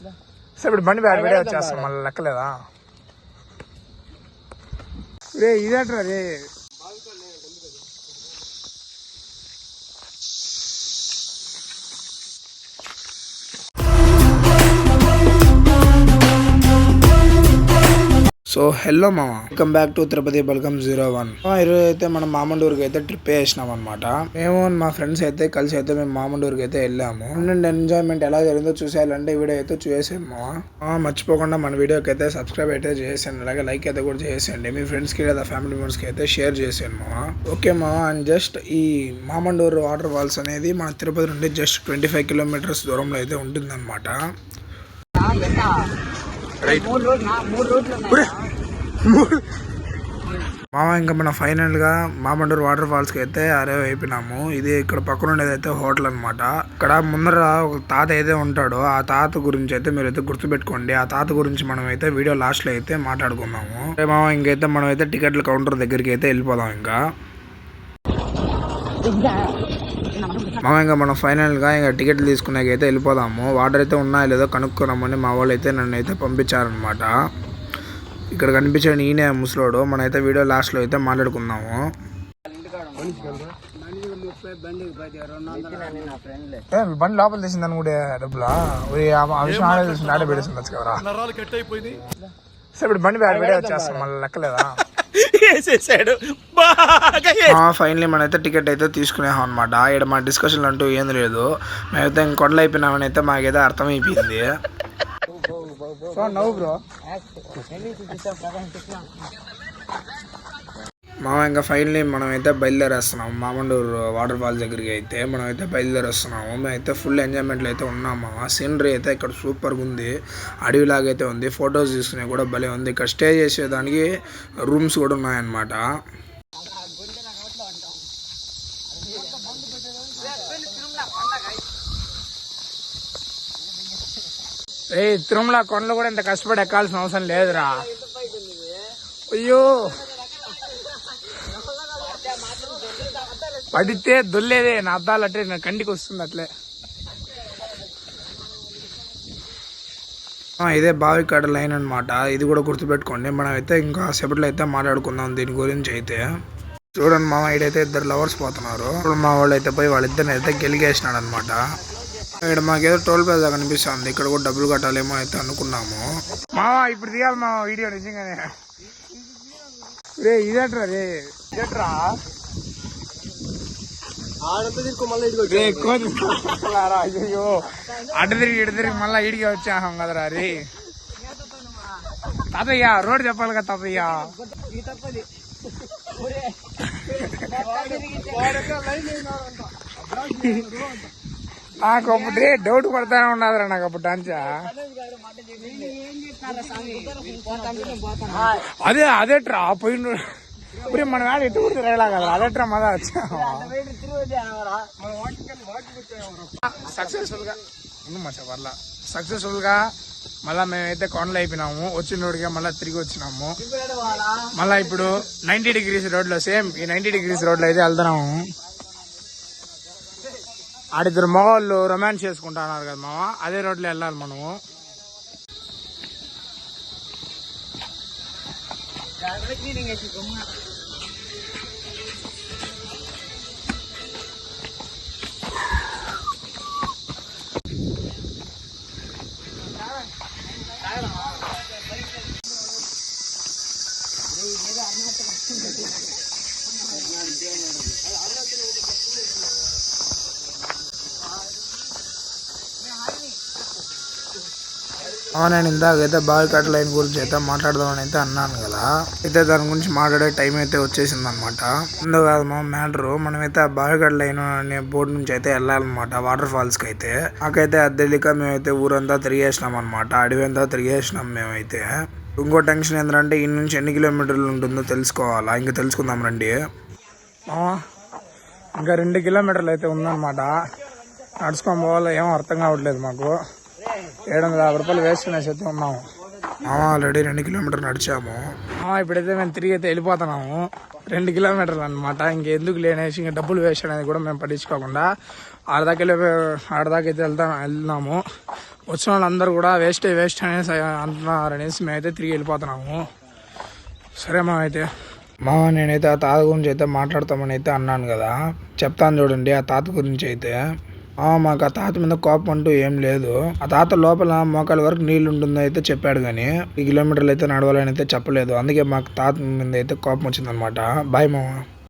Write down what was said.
సరే ఇప్పుడు బండి బ్యాడ్ వీడియో వచ్చేస్తాం మళ్ళీ లెక్కలేదా రే ఇదేట్రా రే సో హలో మామ, వెల్కమ్ బ్యాక్ టు తిరుపతి బల్కం 01. ఈరోజు అయితే మనం మామండూరుకి అయితే ట్రిప్ వేసినాం అనమాట. మేము మా ఫ్రెండ్స్ అయితే కలిసి అయితే మేము మామండూరుకి అయితే వెళ్ళాము. ఎంజాయ్మెంట్ ఎలా జరిగిందో చూసేయాలంటే వీడియో అయితే చూసేసాము. మర్చిపోకుండా మన వీడియోకి అయితే సబ్స్క్రైబ్ అయితే చేసేయండి, అలాగే లైక్ అయితే కూడా చేసేయండి. మీ ఫ్రెండ్స్ కి లేదా ఫ్యామిలీ మెంబర్స్ కి అయితే షేర్ చేసేయండి మామ. ఓకే మామ, అండ్ జస్ట్ ఈ మామండూరు వాటర్ ఫాల్స్ అనేది మన తిరుపతి నుండి జస్ట్ 25 కిలోమీటర్స్ దూరంలో అయితే ఉంటుంది అనమాట. మామ ఇంకా మనం ఫైనల్ గా మామండూరు వాటర్ ఫాల్స్ కి అయితే అరైవ్ అయిపోయినాము. ఇది ఇక్కడ పక్కన ఉండేది అయితే హోటల్ అనమాట. ఇక్కడ ముందర ఒక తాత అయితే ఉంటాడు. ఆ తాత గురించి అయితే మీరు అయితే గుర్తుపెట్టుకోండి. ఆ తాత గురించి మనం అయితే వీడియో లాస్ట్ లో అయితే మాట్లాడుకున్నాము. మామ ఇంకైతే మనం అయితే టికెట్ల కౌంటర్ దగ్గరికి అయితే వెళ్ళిపోదాం. ఇంకా మనం ఫైనల్ గా ఇంకా టికెట్లు తీసుకున్నాకైతే వెళ్ళిపోదాము. వాటర్ అయితే ఉన్నాయో లేదో కనుక్కున్నామని మా వాళ్ళు అయితే నన్ను అయితే పంపించారనమాట. ఇక్కడ కనిపించాడు ఈయనే ముసలోడు. మనైతే వీడియో లాస్ట్ లో అయితే మాట్లాడుకున్నాము. బండి లోపల తీసిందని కూడా డబ్బులా ఆడే పెడుతుండొచ్చు కదా. సరే ఇప్పుడు బండి వీడియో వచ్చేస్తాం మళ్ళీ లెక్కలేదా. ఫైనలీ మనైతే టికెట్ అయితే తీసుకునేహం అనమాట. ఇక్కడ మా డిస్కషన్ అంటూ ఏం లేదు. మేమైతే ఇంకొండలు అయిపోయినామని అయితే మాకైతే అర్థమైపోయింది. ఇంకా ఫైనలీ మనమైతే బయలుదేరేస్తున్నాము. మామండూరు వాటర్ ఫాల్స్ దగ్గరికి అయితే మనమైతే బయలుదేరేస్తున్నాము. మేమైతే ఫుల్ ఎంజాయ్మెంట్లో అయితే ఉన్నాము. సీనరీ అయితే ఇక్కడ సూపర్గా ఉంది. అడవిలాగైతే ఉంది. ఫొటోస్ తీసుకునే కూడా భలే ఉంది. ఇక్కడ స్టే చేసేదానికి రూమ్స్ కూడా ఉన్నాయన్నమాట. తిరుమల కొండలు కూడా ఇంత కష్టపడి ఎక్కాల్సిన అవసరం లేదురా. అయ్యో పడితే దొల్లేదే నా అద్దాలు అట్లే నా కంటికి వస్తుంది అట్లే. ఇదే బావికాడ లైన్ అనమాట. ఇది కూడా గుర్తుపెట్టుకోండి. మనం అయితే ఇంకా సేపట్లో అయితే మాట్లాడుకుందాం దీని గురించి అయితే. చూడండి మామ, ఇడైతే 2 లవర్స్ పోతున్నారు. ఇప్పుడు మా వాళ్ళు అయితే పోయి వాళ్ళిద్దరిని అయితే గెలిగేసినాడు అనమాట. ఇక్కడ మాకేదో టోల్ ప్లాజా కనిపిస్తుంది. ఇక్కడ కూడా డబ్బులు కట్టాలేమో అయితే అనుకున్నాము. మావా ఇప్పుడు తీయాలి మావా వీడియో నిజంగానే. రే ఇదేట్రా రే ఇదేట్రా అయ్యో అడ్డ తిరిగి ఇటు తిరిగి మళ్ళా ఇడికి వచ్చాం కదరా. రే తాతయ్య రోడ్ చెప్పాలి కదా తాతయ్య. నాకు అప్పుడు డౌట్ పడతానే ఉన్నదిరా నాకు అప్పుడు డాన్సా. అదేట్రా పోయిన ఇప్పుడు మన వేళ ఎటు కూడా తిరగలా కదా. అదేట్రా మళ్ళా వచ్చా సక్సెస్ఫుల్ గా మళ్ళా మేమైతే కొండలు అయిపోయినాము. వచ్చిన రోడ్డుగా మళ్ళీ తిరిగి వచ్చినాము. మళ్ళా ఇప్పుడు 90 డిగ్రీస్ రోడ్ లో సేమ్ ఈ 90 డిగ్రీస్ రోడ్ లో అయితే వెళ్తున్నాము. ఆడిద్దరు మగవాళ్ళు రొమాన్స్ చేసుకుంటున్నారు కదా మామ, అదే రోడ్లో వెళ్ళాలి మనము. నేను ఇందాకైతే బావికాట లైన్ గురించి అయితే మాట్లాడదామని అయితే అన్నాను కదా. అయితే దాని గురించి మాట్లాడే టైం అయితే వచ్చేసింది అనమాట. ఎందుకు కాదు మా మ్యాటరు, మనమైతే ఆ బావికాట లైన్ అనే బోర్డు నుంచి అయితే వెళ్ళాలన్నమాట వాటర్ ఫాల్స్ కి అయితే. నాకైతే అద్దెలిక మేమైతే ఊరంతా తిరిగేసినాం అనమాట. అడవి అంతా తిరిగేసినాం మేమైతే. ఇంకో టెన్షన్ ఏంటంటే ఈ నుంచి ఎన్ని కిలోమీటర్లు ఉంటుందో తెలుసుకోవాలా. ఇంకా తెలుసుకుందాం రండి. ఇంకా 2 కిలోమీటర్లు అయితే ఉందన్నమాట. నడుచుకొని పోవాలో ఏమో అర్థం కావట్లేదు మాకు. 750 రూపాయలు వేస్ట్ అయితే ఉన్నాము. ఆల్రెడీ 2 కిలోమీటర్లు నడిచాము. ఇప్పుడైతే మేము తిరిగి అయితే వెళ్ళిపోతున్నాము. 2 కిలోమీటర్లు అనమాట. ఇంకెందుకు లేనేసి ఇంకా డబ్బులు వేస్ట్ అనేది కూడా మేము పట్టించుకోకుండా ఆడదాకా అయితే వెళ్తున్నాము. వచ్చిన వాళ్ళందరూ కూడా వేస్ట్ అనేసి అంటున్నారనేసి మేమైతే తిరిగి వెళ్ళిపోతున్నాము. సరే మా అయితే నేనైతే ఆ తాత గురించి అయితే మాట్లాడతామని అయితే అన్నాను కదా, చెప్తాను చూడండి ఆ తాత గురించి అయితే. మాకు ఆ తాత మీద కోపం అంటూ ఏం లేదు. ఆ తాత లోపల మోకాల వరకు నీళ్లు ఉంటుందని అయితే చెప్పాడు, కానీ 3 కిలోమీటర్లు అయితే నడవాలని అయితే చెప్పలేదు. అందుకే మాకు తాత మీద అయితే కోపం వచ్చిందనమాట. బాయ్ మామ.